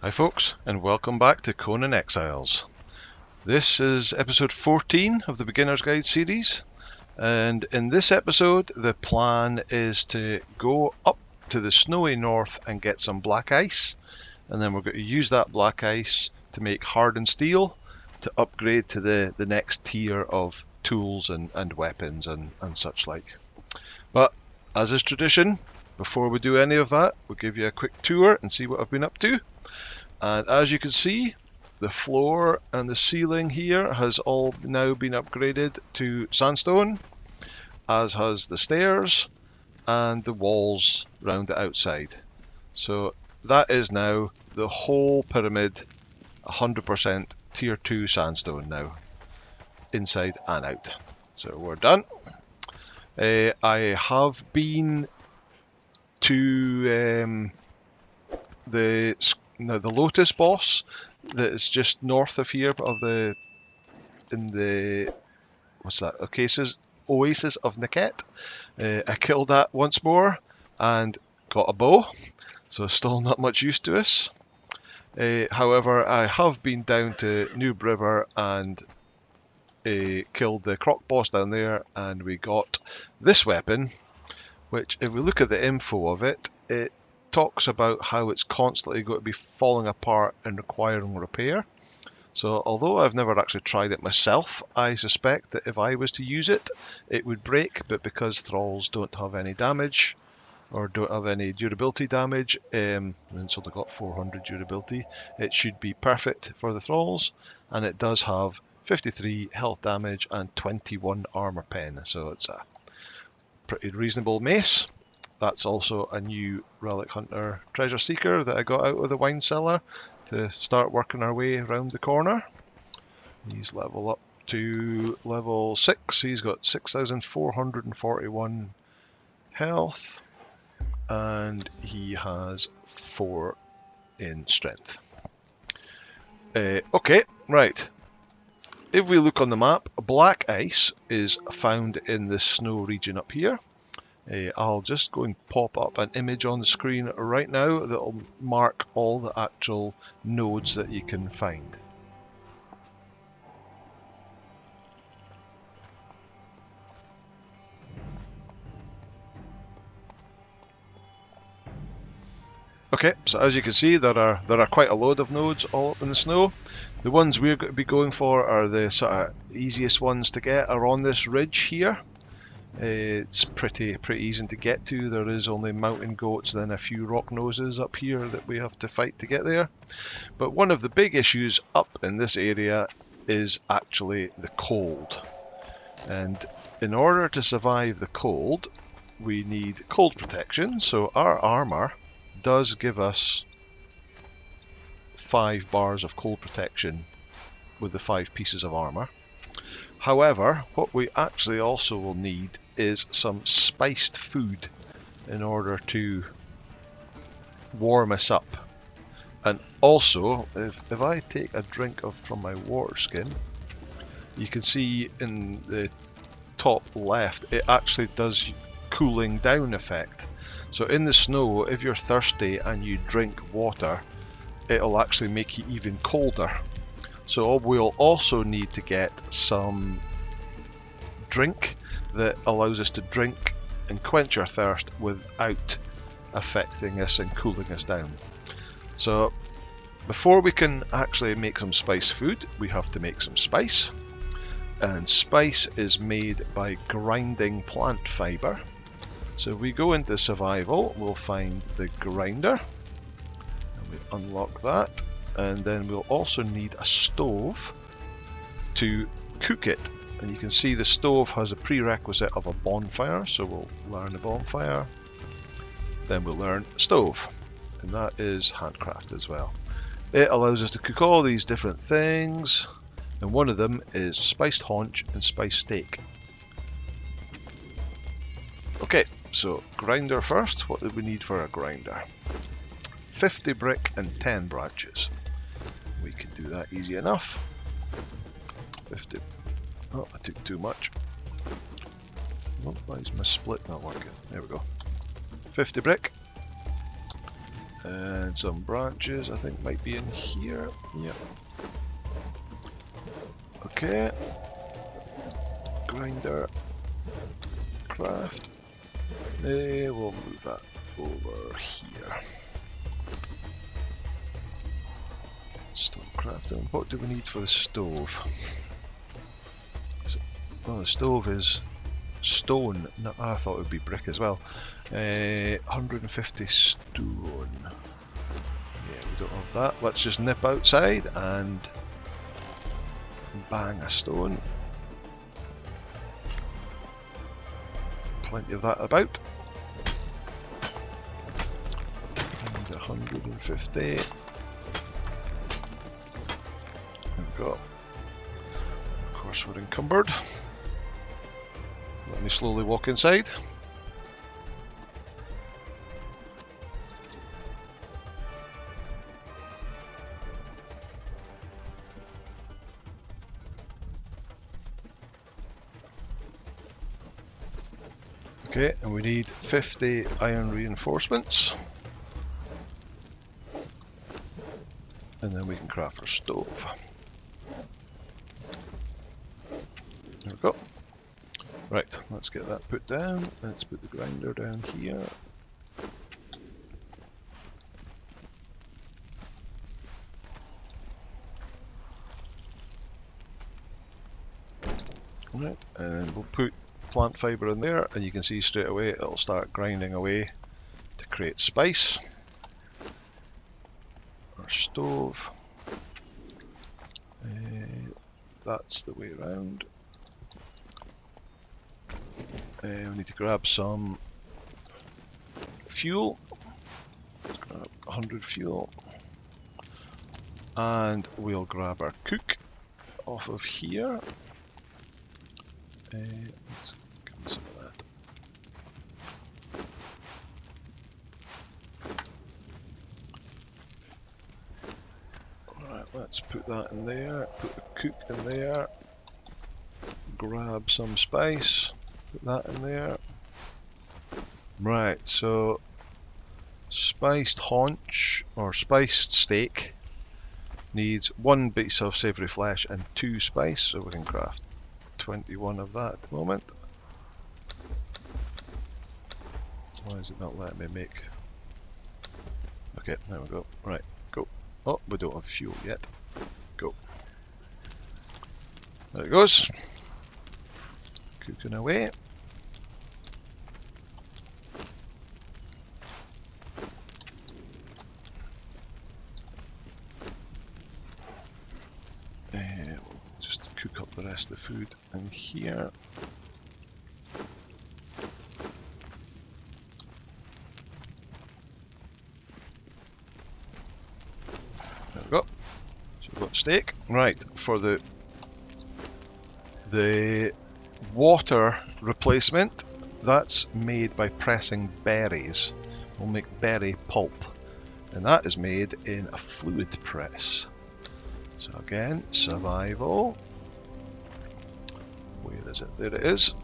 Hi folks, and welcome back to Conan Exiles. This is episode 14 of the Beginner's Guide series, and in this episode the plan is to go up to the snowy north and get some black ice, and then we're going to use that black ice to make hardened steel to upgrade to the next tier of tools and weapons and such like. But as is tradition, before we do any of that, we'll give you a quick tour and see what I've been up to. And as you can see, the floor and the ceiling here has all now been upgraded to sandstone, as has the stairs and the walls round the outside. So that is now the whole pyramid 100% tier 2 sandstone now, inside and out. So we're done. I have been to the Lotus boss that is just north of here in the what's that? Oasis of Niket. I killed that once more and got a bow, so still not much use to us. However, I have been down to Noob River and killed the croc boss down there, and we got this weapon, which, if we look at the info of it, it talks about how it's constantly going to be falling apart and requiring repair. So although I've never actually tried it myself, I suspect that if I was to use it, it would break, but because thralls don't have any damage, or don't have any durability damage, and it's only got 400 durability, it should be perfect for the thralls, and it does have 53 health damage and 21 armor pen, so it's a pretty reasonable mace. That's also a new Relic Hunter Treasure Seeker that I got out of the wine cellar to start working our way around the corner. He's level up to level 6. He's got 6,441 health, and he has 4 in strength. Okay, right. If we look on the map, black ice is found in the snow region up here. I'll just go and pop up an image on the screen right now that will mark all the actual nodes that you can find. Okay, so as you can see, there are quite a load of nodes all up in the snow. The ones we're going to be going for are the sort of easiest ones to get, are on this ridge here. It's pretty easy to get to. There is only mountain goats, then a few rock noses up here that we have to fight to get there. But one of the big issues up in this area is actually the cold. And in order to survive the cold, we need cold protection. So our armor does give us 5 bars of cold protection with the 5 pieces of armor. However, what we actually also will need is some spiced food in order to warm us up. And also, if I take a drink from my water skin, you can see in the top left, it actually does cooling down effect. So in the snow, if you're thirsty and you drink water, it'll actually make you even colder. So we'll also need to get some drink that allows us to drink and quench our thirst without affecting us and cooling us down. So before we can actually make some spice food, we have to make some spice. And spice is made by grinding plant fiber. So if we go into survival, we'll find the grinder, and we unlock that, and then we'll also need a stove to cook it. And you can see the stove has a prerequisite of a bonfire, so we'll learn a bonfire, then we'll learn a stove, and that is handcraft as well. It allows us to cook all these different things, and one of them is spiced haunch and spiced steak. Okay, so grinder first. What do we need for a grinder? 50 brick and 10 branches. We can do that easy enough. 50. Oh, I took too much. Oh, why is my split not working? There we go. 50 brick And some branches, I think, might be in here. Yep. Okay. Grinder. Craft. We'll move that over here. Stove crafting. What do we need for the stove? Oh, the stove is stone. No, I thought it would be brick as well. 150 stone. Yeah, we don't have that. Let's just nip outside and bang a stone. Plenty of that about. And 150. There we go. Of course, we're encumbered. Let me slowly walk inside. Okay, and we need 50 iron reinforcements. And then we can craft our stove. There we go. Right, let's get that put down. Let's put the grinder down here. Right, and we'll put plant fibre in there, and you can see straight away it'll start grinding away to create spice. Our stove. That's the way around. We need to grab some fuel. Grab 100 fuel. And we'll grab our cook off of here. Let's give me some of that. Alright, let's put that in there. Put the cook in there. Grab some spice. Put that in there. Right, so spiced haunch or spiced steak needs 1 piece of savoury flesh and 2 spice, so we can craft 21 of that at the moment. Why is it not letting me make? Okay, there we go. Right, go. Oh, we don't have fuel yet. Go. There it goes. Cooking away. We'll just cook up the rest of the food in here. There we go. So we've got steak. Right, for the water replacement, that's made by pressing berries. We'll make berry pulp, and that is made in a fluid press. So again, survival. Where is it? There it is.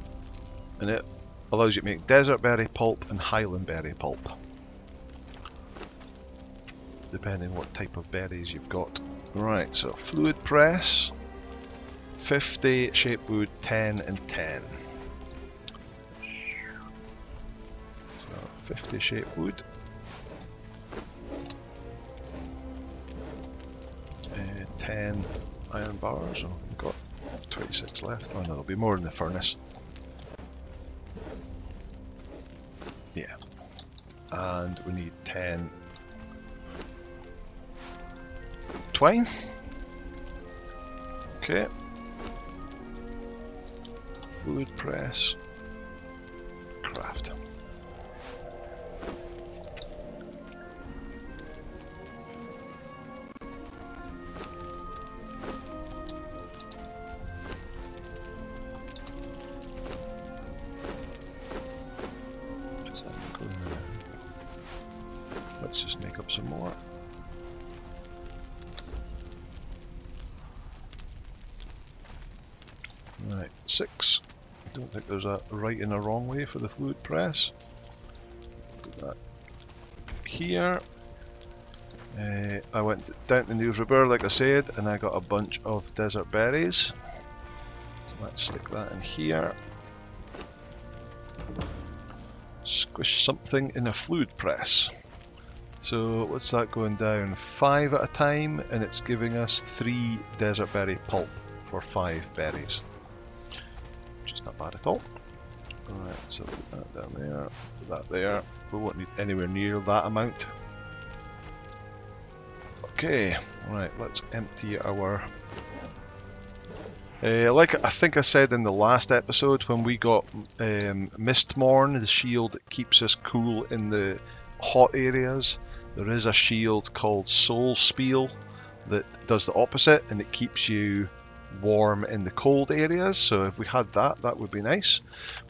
And it allows you to make desert berry pulp and highland berry pulp, depending what type of berries you've got. Right, so fluid press, 50 shape wood, 10 and 10. So 50 shape wood. 10 iron bars. Oh, we've got 26 left. Oh no, there'll be more in the furnace. Yeah. And we need 10 twine. Okay. Fluid press. Craft. Let's just make up some more. Right, 6. I don't think there's a right and a wrong way for the fluid press. Put that here. I went down to New River, like I said, and I got a bunch of desert berries. So let's stick that in here. Squish something in a fluid press. So what's that going down? 5 at a time, and it's giving us 3 desert berry pulp for 5 berries, which is not bad at all. Alright, so put that down there, put that there. We won't need anywhere near that amount. Okay, right, let's empty our... like I think I said in the last episode, when we got Mistmorn, the shield that keeps us cool in the hot areas. There is a shield called Soul Spiel that does the opposite, and it keeps you warm in the cold areas. So if we had that, that would be nice.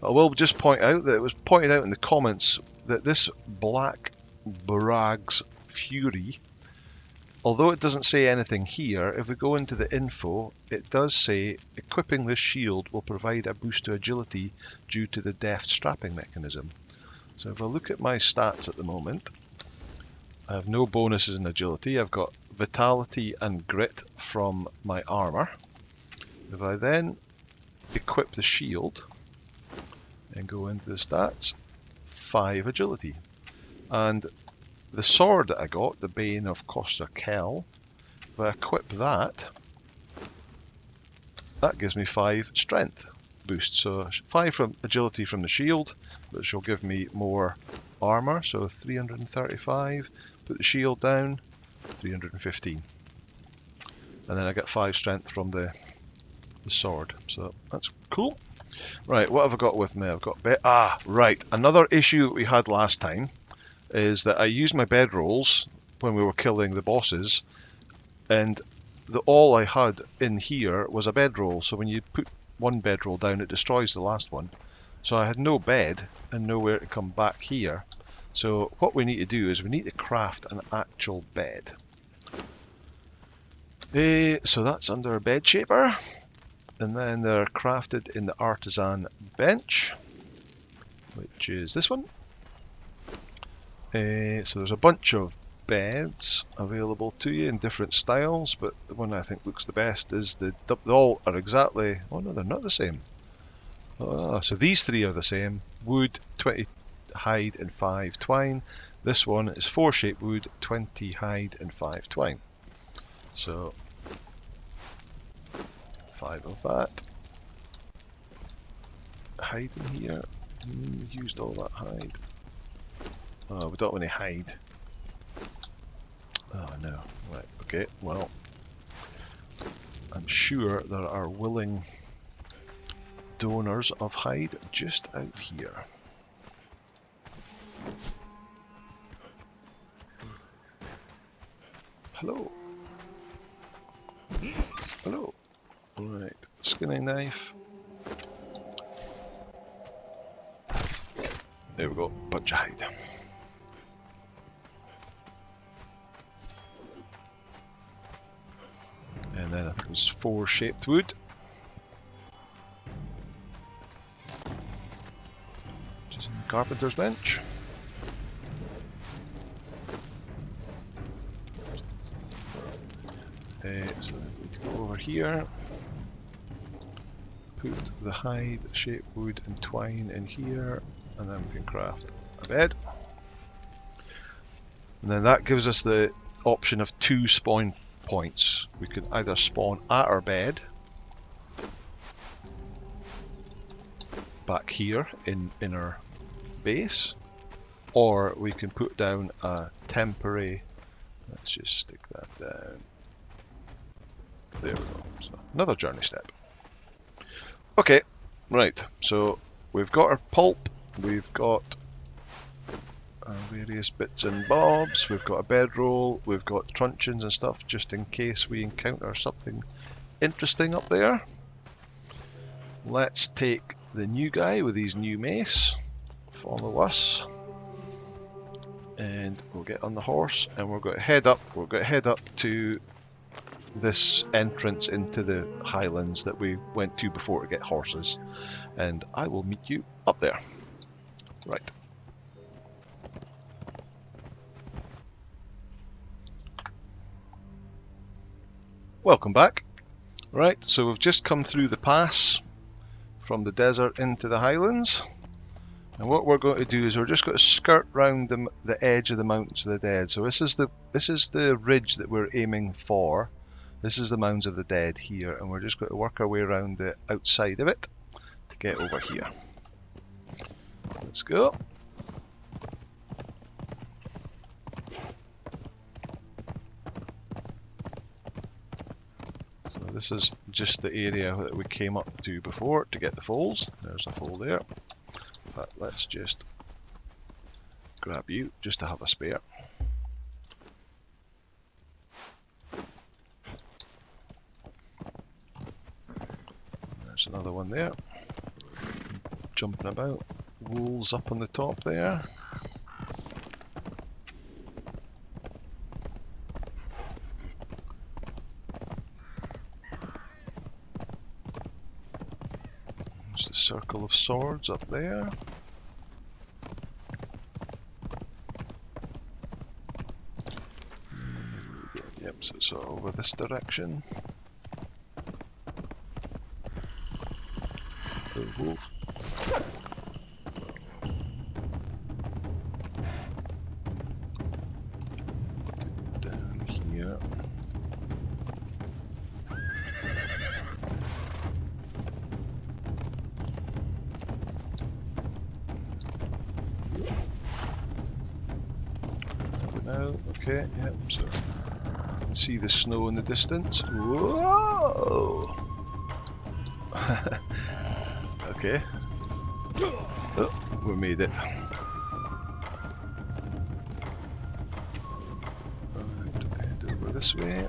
But I will just point out that it was pointed out in the comments that this Black Barag's Fury, although it doesn't say anything here, if we go into the info, it does say equipping this shield will provide a boost to agility due to the deft strapping mechanism. So if I look at my stats at the moment, I have no bonuses in agility. I've got vitality and grit from my armor. If I then equip the shield and go into the stats, 5 agility. And the sword that I got, the Bane of Costa Kel, if I equip that, that gives me 5 strength boost. So 5 from agility from the shield, which will give me more armor, so 335. Put the shield down, 315. And then I get 5 strength from the sword, so that's cool. Right, what have I got with me? I've got right. Another issue that we had last time is that I used my bedrolls when we were killing the bosses, and all I had in here was a bedroll. So when you put one bedroll down, it destroys the last one. So I had no bed and nowhere to come back here. So what we need to do is we need to craft an actual bed. So that's under bed shaper. And then they're crafted in the artisan bench, which is this one. So there's a bunch of beds available to you in different styles, but the one I think looks the best is they all are exactly, oh no, they're not the same. So these 3 are the same: wood, 20 hide and 5 twine. This one is 4 shape wood, 20 hide and 5 twine. So 5 of that. Hide in here. Used all that hide. Oh, we don't want to hide. Oh no. Right, okay, well, I'm sure there are willing donors of hide just out here. Hello. Hello. Right, skinning knife. There we go, bunch of hide. And then I think it was 4 shaped wood. Which is in the carpenter's bench. So I need to go over here. Put the hide, shape wood and twine in here, and then we can craft a bed. And then that gives us the option of 2 spawn points. We can either spawn at our bed, back here in our base, or we can put down a temporary, let's just stick that down. There we go. So another journey step. Okay, right, so we've got our pulp, we've got our various bits and bobs, we've got a bedroll, we've got truncheons and stuff just in case we encounter something interesting up there. Let's take the new guy with his new mace, follow us, and we'll get on the horse and we're going to head up, to this entrance into the highlands that we went to before to get horses, and I will meet you up there. Right. Welcome back. Right, so we've just come through the pass from the desert into the highlands. And what we're going to do is we're just going to skirt round the edge of the Mountains of the Dead. So this is the ridge that we're aiming for. This is the Mounds of the Dead here, and we're just going to work our way around the outside of it to get over here. Let's go. So this is just the area that we came up to before to get the foals. There's a foal there. But let's just grab you just to have a spare. There's another one there. Jumping about. Wolves up on the top there. There's the circle of swords up there. Yep, so it's over this direction. The wolf. Down here. Now, okay, yep, so you can see the snow in the distance. Whoa! Okay. Oh, we made it. Alright, head over this way.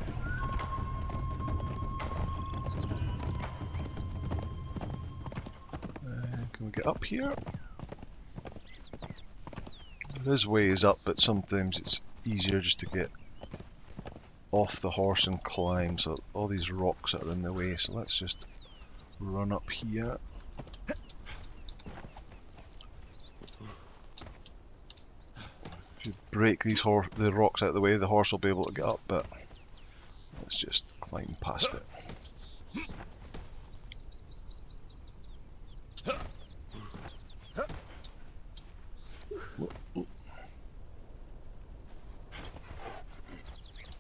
Can we get up here? There's ways up, but sometimes it's easier just to get off the horse and climb. So all these rocks are in the way, so let's just run up here. If you break the rocks out of the way, the horse will be able to get up, but let's just climb past it.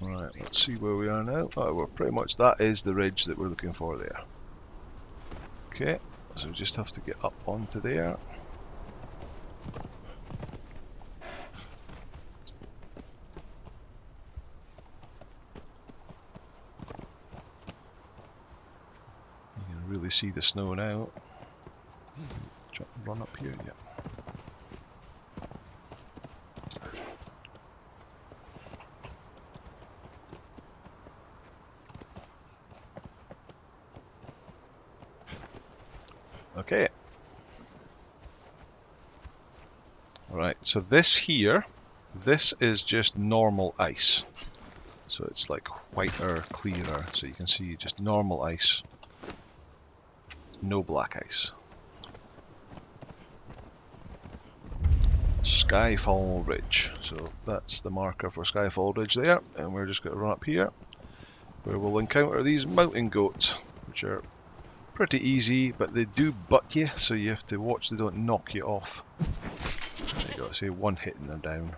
Right, let's see where we are now. Oh, we're pretty much, that is the ridge that we're looking for there. Okay, so we just have to get up onto there. You can really see the snow now. Run up here, yeah. Okay. Right, so this here, this is just normal ice. So it's like whiter, clearer, so you can see just normal ice, no black ice. Skyfall Ridge, so that's the marker for Skyfall Ridge there, and we're just going to run up here, where we'll encounter these mountain goats, which are pretty easy, but they do butt you, so you have to watch they don't knock you off. There you go, say one hit and they're down.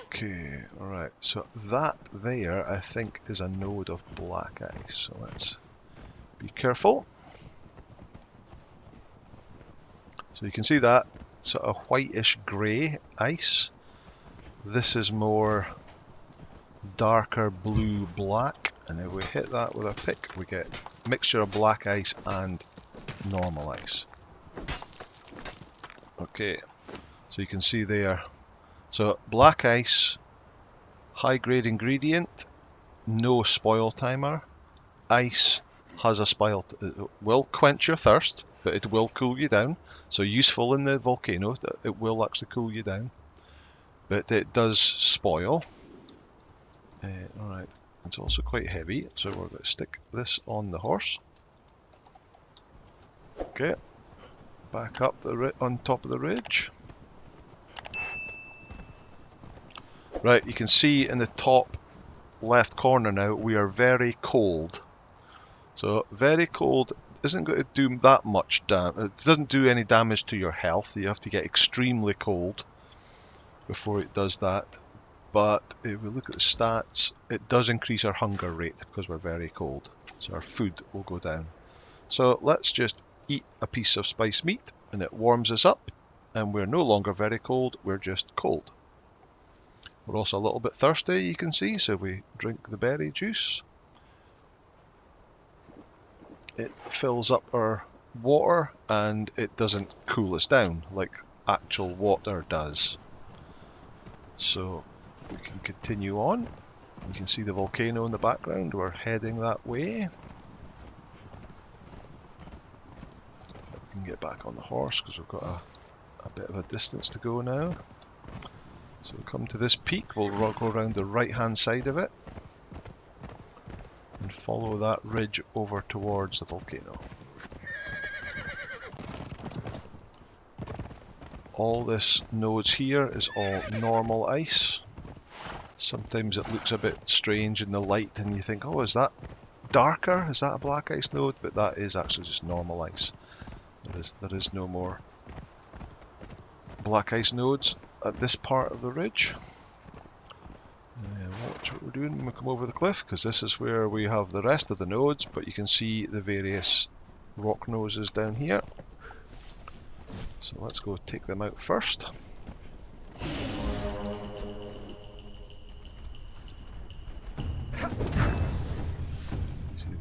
Okay, alright, so that there I think is a node of black ice, so let's be careful. So you can see that sort of whitish grey ice. This is more darker blue black, and if we hit that with a pick we get a mixture of black ice and normal ice. Okay, so you can see there, so black ice, high grade ingredient, no spoil timer. Ice has a spoil, it will quench your thirst, but it will cool you down, so useful in the volcano, it will actually cool you down, but it does spoil. Alright, it's also quite heavy, so we're going to stick this on the horse. Okay, back up on top of the ridge. Right, you can see in the top left corner now we are very cold. So very cold isn't going to do that much damage. It doesn't do any damage to your health. You have to get extremely cold before it does that. But if we look at the stats, it does increase our hunger rate because we're very cold. So our food will go down. So let's just eat a piece of spiced meat and it warms us up and we're no longer very cold, we're just cold. We're also a little bit thirsty, you can see, so we drink the berry juice. It fills up our water and it doesn't cool us down like actual water does. So we can continue on. You can see the volcano in the background. We're heading that way. If I can get back on the horse because we've got a bit of a distance to go now. So we'll come to this peak. We'll go around the right hand side of it and follow that ridge over towards the volcano. All this nodes here is all normal ice. Sometimes it looks a bit strange in the light and you think, oh, is that darker? Is that a black ice node? But that is actually just normal ice. There is no more black ice nodes at this part of the ridge. Watch what we're doing when we come over the cliff, because this is where we have the rest of the nodes, but you can see the various rock noses down here. So let's go take them out first.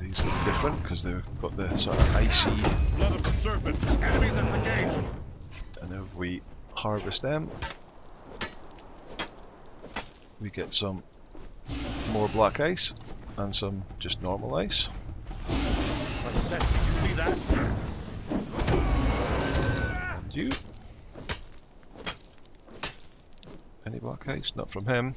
These are different because they've got the sort of icy. Blood of the serpent. Enemies at the gate. And if we harvest them, we get some more black ice and some just normal ice. What's that? Did you see that? And you? Any black ice? Not from him.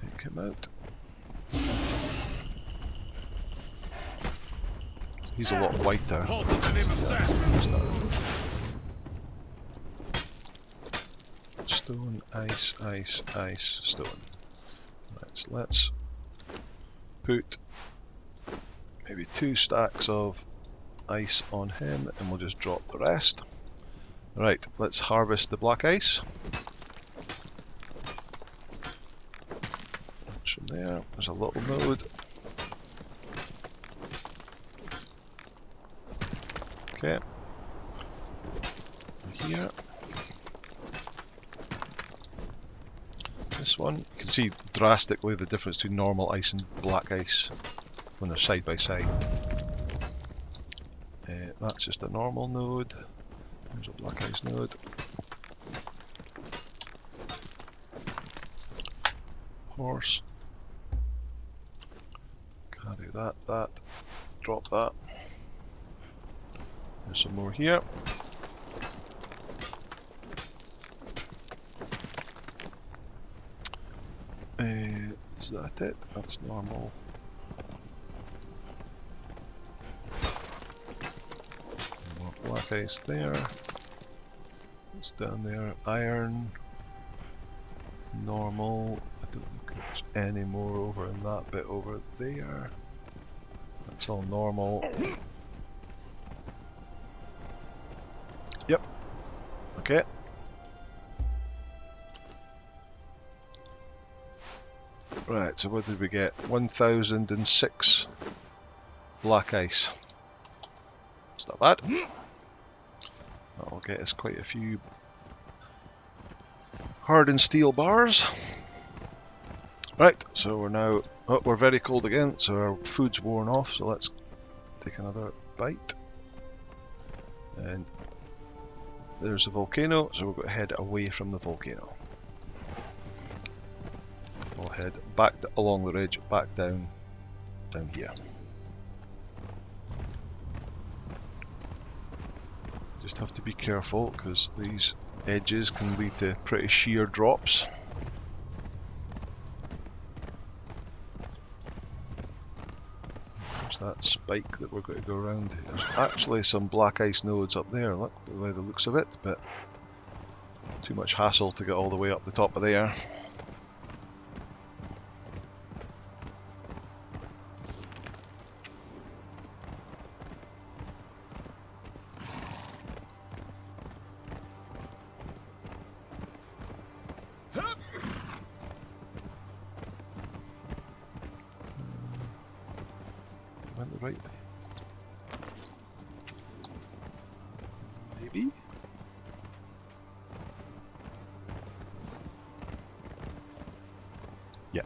Take him out. He's a lot whiter. Hold the name of Seth. Stone, ice, ice, ice, stone. Right, so let's put maybe 2 stacks of ice on him and we'll just drop the rest. Right, let's harvest the black ice. That's from there. There's a little node. Okay. Here. This one. You can see drastically the difference between normal ice and black ice when they're side by side. That's just a normal node. There's a black ice node. Horse. Carry that, drop that. There's some more here. Is that it? That's normal. More black ice there. It's down there. Iron. Normal. I don't think there's any more over in that bit over there. That's all normal. Yep. Okay. Right, so what did we get? 1006 black ice. It's not bad. That'll get us quite a few hardened steel bars. Right, so we're now, we're very cold again, so our food's worn off, so let's take another bite. And there's a volcano, so we're going to head away from the volcano. We'll head back along the ridge, back down here. Just have to be careful because these edges can lead to pretty sheer drops. There's that spike that we're going to go around. There's actually some black ice nodes up there, look, by the looks of it, but too much hassle to get all the way up the top of there. Went the right way. Maybe? Yeah.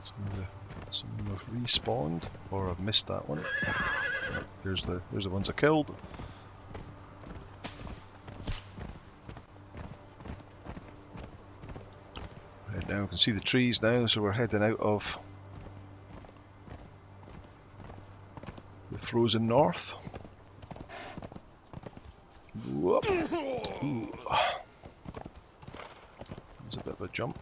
Some of them have respawned, or I've missed that one. Oh, there's the ones I killed. Right, now we can see the trees now, so we're heading out of the frozen north. Whoop. Ooh. There's a bit of a jump.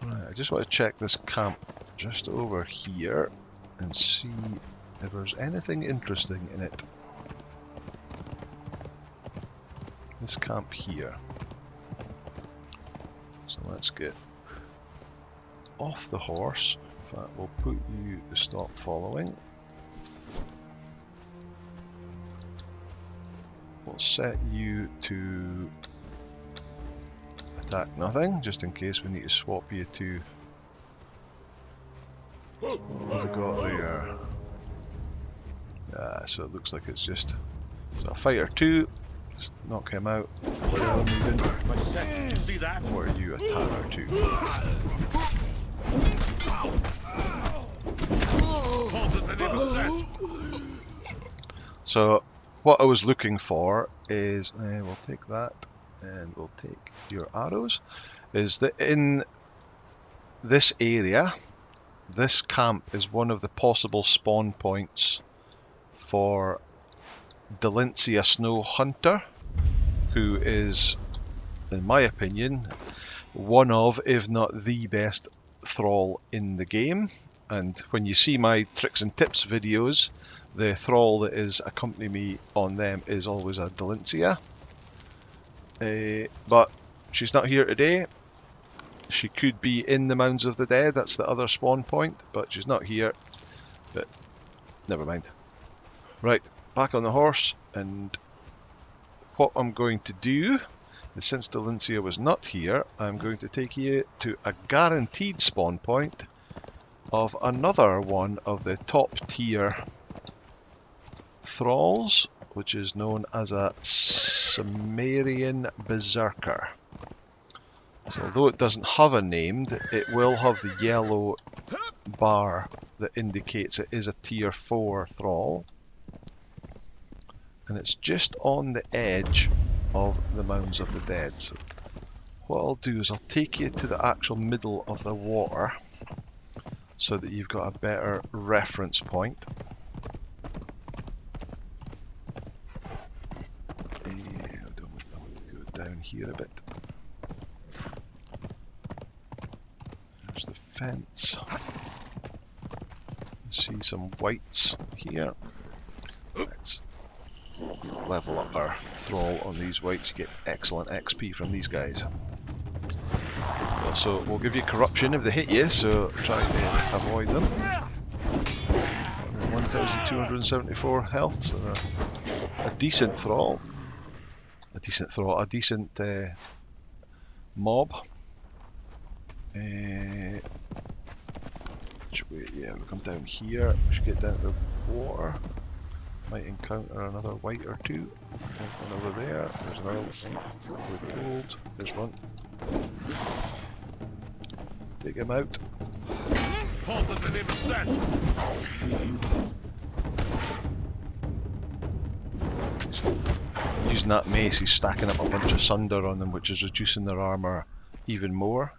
Right, I just want to check this camp just over here and see if there's anything interesting in it. This camp here. So let's get off the horse. In fact, we'll put you to stop following. We'll set you to attack nothing, just in case we need to swap you to... What have we got there? So it looks like it's just... So a fighter 2, just knock him out. What are you moving? My set, did you see that? What are you, a tanner 2? Halted the name of set. So what I was looking for is, we'll take that and we'll take your arrows, is that in this area, this camp is one of the possible spawn points for Delincia Snow Hunter, who is, in my opinion, one of, if not the best thrall in the game. And when you see my tricks and tips videos, the thrall that is accompanying me on them is always a Delincia. But she's not here today. She could be in the Mounds of the Dead, that's the other spawn point, but she's not here. But never mind. Right, back on the horse, and what I'm going to do is, since Delincia was not here, I'm going to take you to a guaranteed spawn point of another one of the top tier thralls, which is known as a Sumerian Berserker. So although it doesn't have a name, it will have the yellow bar that indicates it is a tier 4 thrall. And it's just on the edge of the Mounds of the Dead. So what I'll do is I'll take you to the actual middle of the water so that you've got a better reference point. I want to go down here a bit. There's the fence. See some whites here. Let's level up our thrall on these whites, get excellent XP from these guys. Also, we'll give you corruption if they hit you, so try to avoid them. 1,274 health, so a decent thrall. A decent mob. Yeah, we'll come down here, we should get down to the water. Might encounter another white or two. There's one over there, there's another one with gold, there's one. Take him out. Halted the name of set. Using that mace, he's stacking up a bunch of sunder on them, which is reducing their armour even more.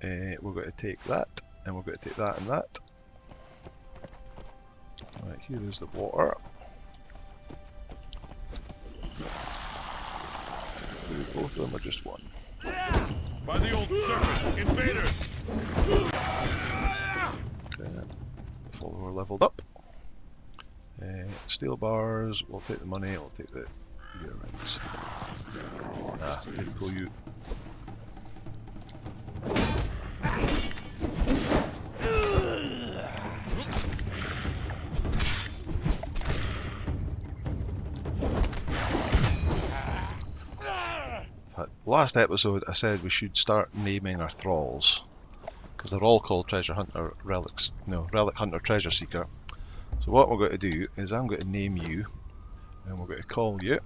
We're going to take that, and we're going to take that and that. Right, here is the water. both of them or just one? By the old serpent, invaders! Okay, follower leveled up. Steel bars, we'll take the money, we'll take the earrings. Ah, didn't pull you. Last episode I said we should start naming our thralls, because they're all called treasure hunter, relic hunter, treasure seeker. So what we're going to do is I'm going to name you, and we're going to call you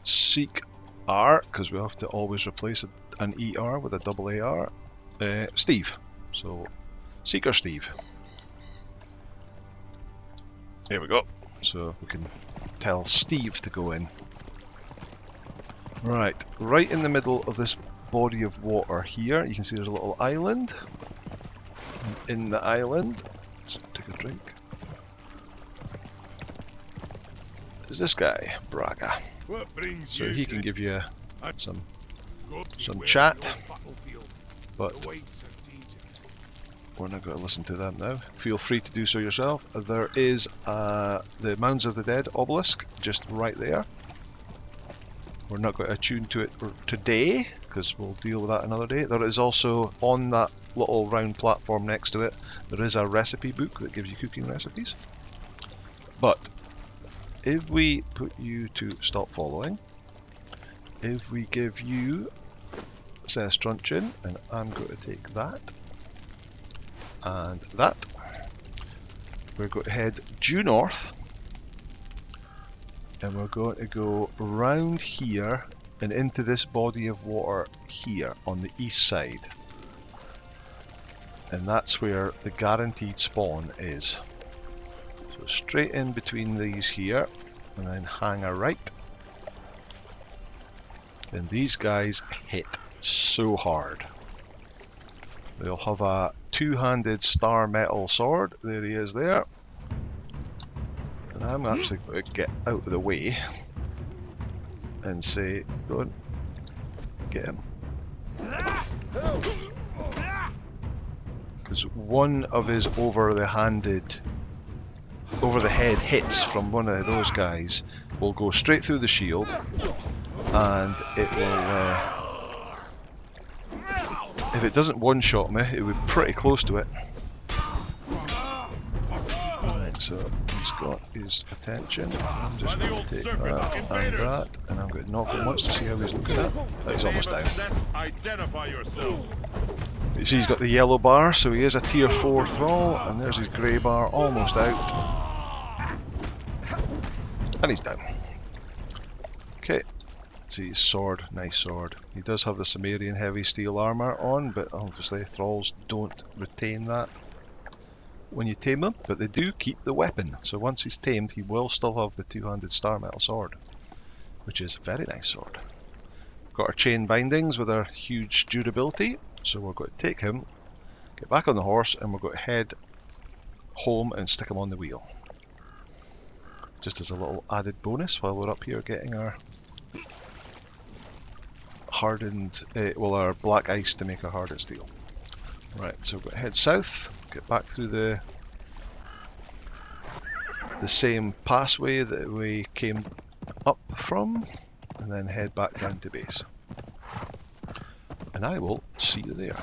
Seek R, because we have to always replace an ER with a double AR. Steve. So Seeker Steve. There we go. So we can tell Steve to go in. Right in the middle of this body of water here, you can see there's a little island. And in the island, let's take a drink, is this guy, Braga. What brings So you he to can give you some the chat, battlefield? but The weights are dangerous. we're not going to listen to them now. Feel free to do so yourself. There is the Mounds of the Dead obelisk just right there. We're not going to attune to it today, because we'll deal with that another day. There is also, on that little round platform next to it, there is a recipe book that gives you cooking recipes. But if we put you to stop following, if we give you Says Truncheon, and I'm going to take that and that, we're going to head due north, and we're going to go round here and into this body of water here on the east side, and that's where the guaranteed spawn is. So straight in between these here, and then hang a right, and these guys hit so hard. They'll have a two-handed star metal sword. There he is there. And I'm actually going to get out of the way and say, go on, get him. Because one of his over the head hits from one of those guys will go straight through the shield, and it will, if it doesn't one-shot me, it would be pretty close to it. Right, so he's got his attention. I'm just going to take that and that, and I'm going to knock him once to see how he's looking at. Oh, he's almost down. Identify yourself. You see he's got the yellow bar, so he is a tier 4 thrall, and there's his grey bar, almost out. And he's down. Okay. See his sword, nice sword. He does have the Sumerian heavy steel armor on, but obviously thralls don't retain that when you tame them, but they do keep the weapon. So once he's tamed, he will still have the two-handed star metal sword, which is a very nice sword. Got our chain bindings with our huge durability, so we're going to take him, get back on the horse, and we're going to head home and stick him on the wheel. Just as a little added bonus while we're up here getting our hardened, our black ice to make our hardened steel. Right, so we're going to head south, get back through the same passway that we came up from, and then head back down to base. And I will see you there.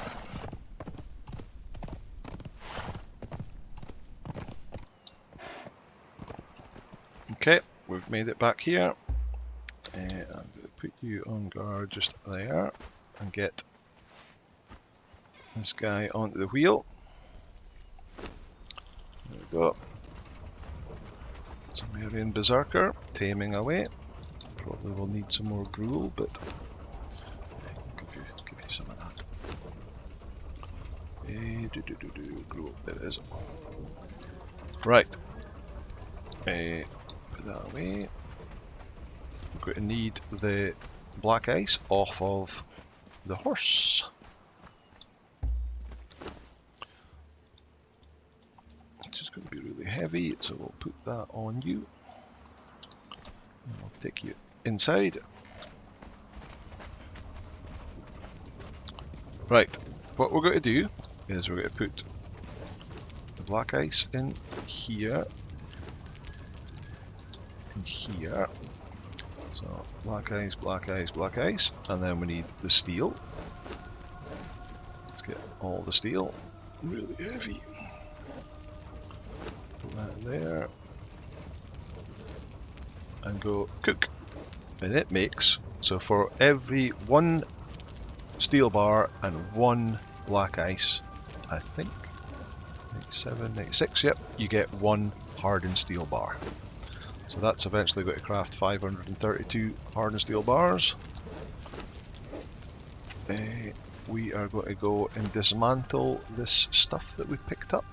Okay, we've made it back here. I'm going to put you on guard just there and get this guy onto the wheel. There we go. Sumerian Berserker, taming away. Probably will need some more gruel, but I'll give you some of that. Gruel, there it is. Right. Put that away. We're going to need the black ice off of the horse. It's just going to be really heavy, so we'll put that on you. And we'll take you inside. Right, what we're going to do is we're going to put the black ice in here, and here. So black ice, black ice, black ice, and then we need the steel. Let's get all the steel, really heavy. Put that there, and go cook. And it makes, so for every one steel bar and one black ice, I think, 97, 96, yep, you get one hardened steel bar. So that's eventually going to craft 532 hardened steel bars. We are going to go and dismantle this stuff that we picked up.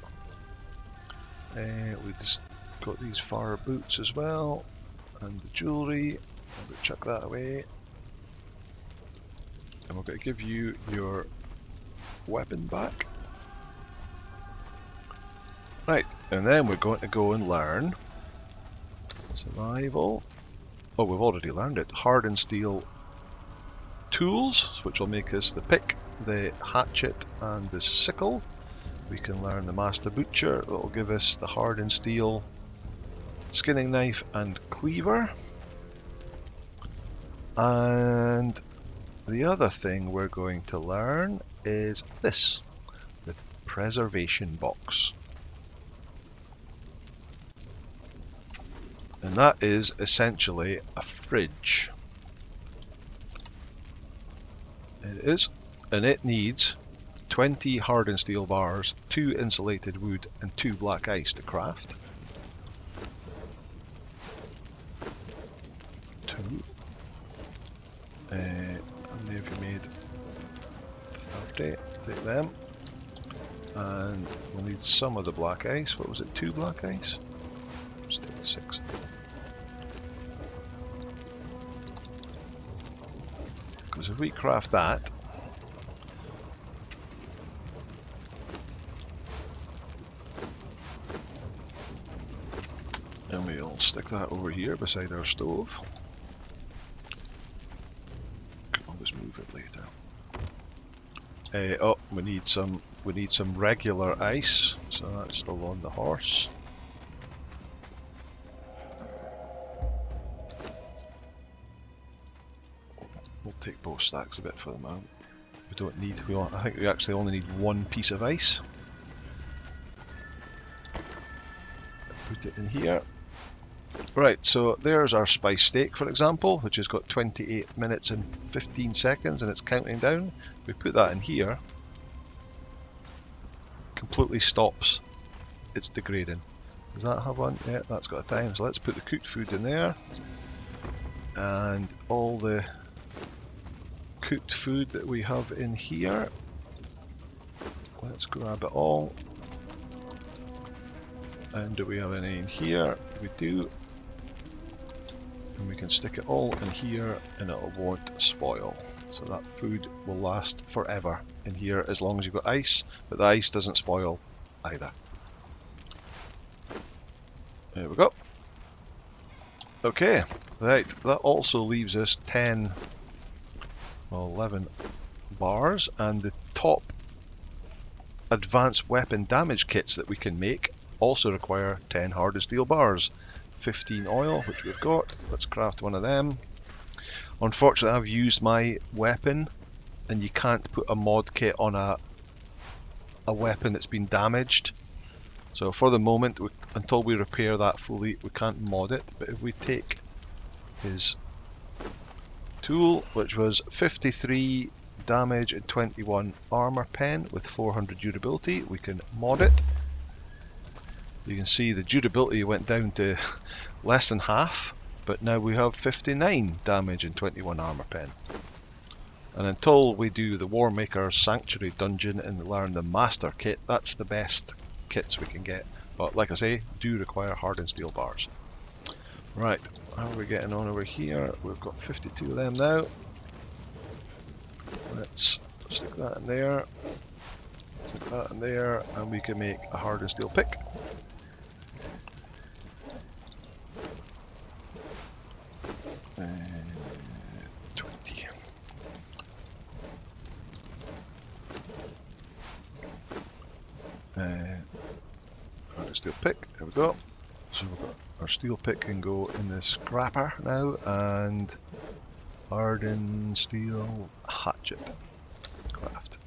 We just got these fire boots as well, and the jewellery. I'm going to chuck that away. And we're going to give you your weapon back. Right, and then we're going to go and learn survival. Oh, we've already learned it. Hardened steel tools, which will make us the pick, the hatchet, and the sickle. We can learn the master butcher, that will give us the hardened steel skinning knife and cleaver. And the other thing we're going to learn is this, the preservation box. And that is essentially a fridge. It is, and it needs 20 hardened steel bars, 2 insulated wood, and 2 black ice to craft. 2. How many have you made? 30. Take them. And we'll need some of the black ice. What was it? 2 black ice? Let's take 6. Because if we craft that, and we'll stick that over here beside our stove. Can always move it later. Oh, we need some regular ice, so that's still on the horse. We'll take both stacks of it for the moment. We don't need. I think we actually only need 1 piece of ice. Put it in here. Right, so there's our spice steak, for example, which has got 28 minutes and 15 seconds, and it's counting down. We put that in here. Completely stops. It's degrading. Does that have one? Yeah, that's got a time. So let's put the cooked food in there, and all the cooked food that we have in here. Let's grab it all. And do we have any in here? We do. And we can stick it all in here and it won't spoil. So that food will last forever in here as long as you've got ice, but the ice doesn't spoil either. There we go. Okay, right, that also leaves us 10, well, 11 bars, and the top advanced weapon damage kits that we can make also require 10 hardened steel bars. 15 oil, which we've got. Let's craft one of them. Unfortunately, I've used my weapon, and you can't put a mod kit on a weapon that's been damaged. So for the moment, until we repair that fully, we can't mod it. But if we take his tool, which was 53 damage and 21 armor pen with 400 durability, we can mod it. You can see the durability went down to less than half, but now we have 59 damage and 21 armor pen. And until we do the Warmaker's Sanctuary dungeon and learn the Master Kit, that's the best kits we can get. But like I say, do require hardened steel bars. Right, how are we getting on over here? We've got 52 of them now. Let's stick that in there, stick that in there, and we can make a hardened steel pick. Hardened steel pick, there we go. So we've got our steel pick can go in the scrapper now, and hardened steel hatchet craft.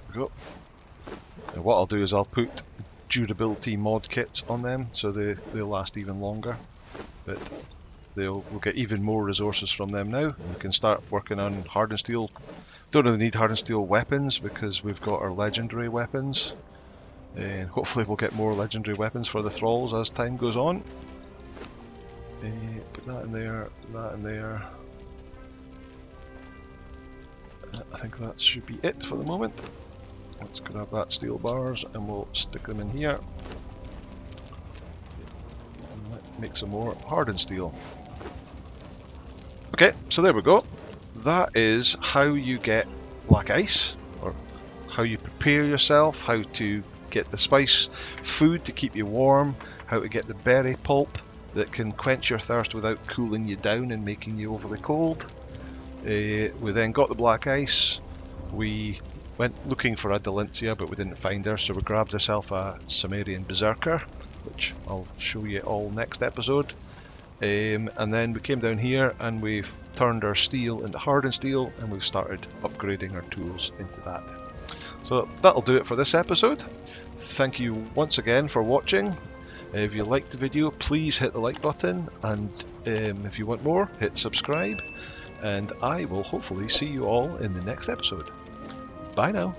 There we go. And what I'll do is I'll put durability mod kits on them so they'll last even longer, but we'll get even more resources from them now. We can start working on hardened steel. Don't really need hardened steel weapons because we've got our legendary weapons, and hopefully we'll get more legendary weapons for the thralls as time goes on. Put that in there, that in there. I think that should be it for the moment. Let's grab that steel bars and we'll stick them in here. And let's make some more hardened steel. Okay, so there we go. That is how you get black ice, or how you prepare yourself, how to get the spice food to keep you warm, how to get the berry pulp that can quench your thirst without cooling you down and making you overly cold. We then got the black ice. We went looking for a Delincia, but we didn't find her, so we grabbed ourselves a Sumerian Berserker, which I'll show you all next episode. And then we came down here and we've turned our steel into hardened steel, and we've started upgrading our tools into that. So that'll do it for this episode. Thank you once again for watching. If you liked the video, please hit the like button, and if you want more, hit subscribe, and I will hopefully see you all in the next episode. Bye now.